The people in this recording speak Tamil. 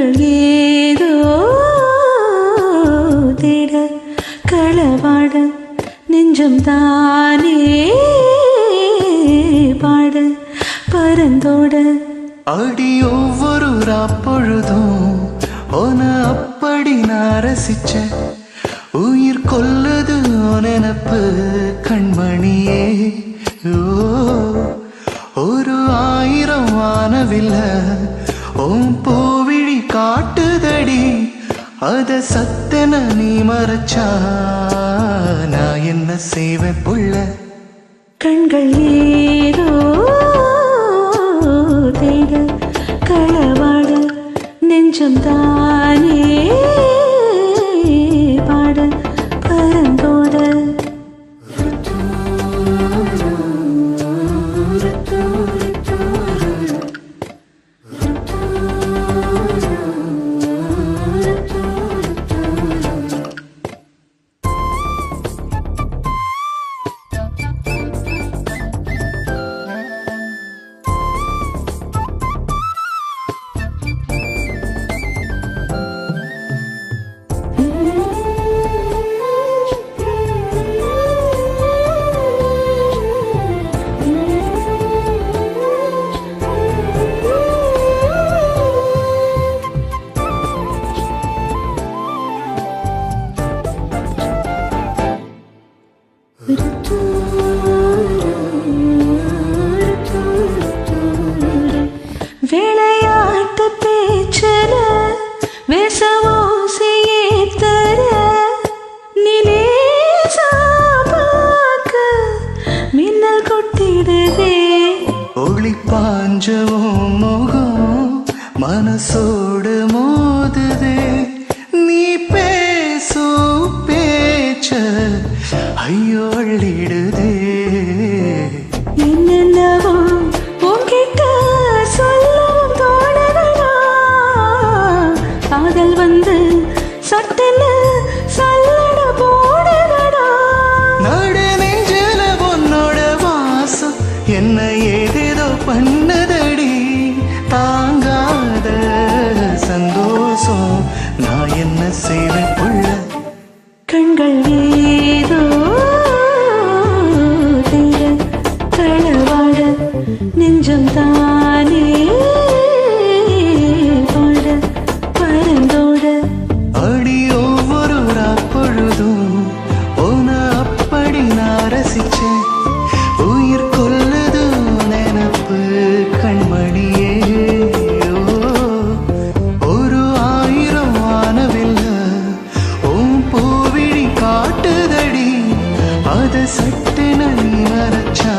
கண்கள் ஏதோ தேட களவாட நெஞ்சம் தானே பாட பரந்தோட அடி ஒவ்வொரு ராப்பொழுதும் உன அப்படி நான் ரசிச்ச உயிர் கொல்லுது நினப்பு கண்மணியே ஒரு 1000 வானவில்ல உன் பூவிழி காட்டுதடி அத சத்தன நீ மறைச்சா நான் என்ன செய்வேன் புள்ள கண்கள் ஏதோ தேட களவாட நெஞ்சம் தானே பாட பரந்தோட விளையாட்டு பேச்சல வேசவோ செய்யத்தர நிலேசா பார்க்க மின்னல் கொட்டிடுதே ஒளி பாஞ்சவும் முகம் மனசோடு மோதுதே நீ பேசும் பேச்ச ஐயோ அள்ளிடுதே என்னென்னவோ உன்கிட்ட சொல்லவும் தோணலடா காதல் வந்து சட்டென சல்லட போடுதடா நடு நெஞ்சில உன்னோட வாசம் என்ன ஏதேதோ பண்ணுதடி தாங்காத சந்தோஷம் நான் என்ன செய்வேன் புள்ள கண்கள் ஏதோ தேட களவாட நெஞ்சம் தானே பாட பரந்தோட அடி ஒவ்வொரு ராப்பொழுதும் உன அப்படி நான் ரசிச்சேன் உயிர் கொல்லுது நினப்பு கண்மணியே ஒரு 1000 வானவில்ல உன் பூவிழி காட்டுதடி அத சட்டென நீ மறைச்சா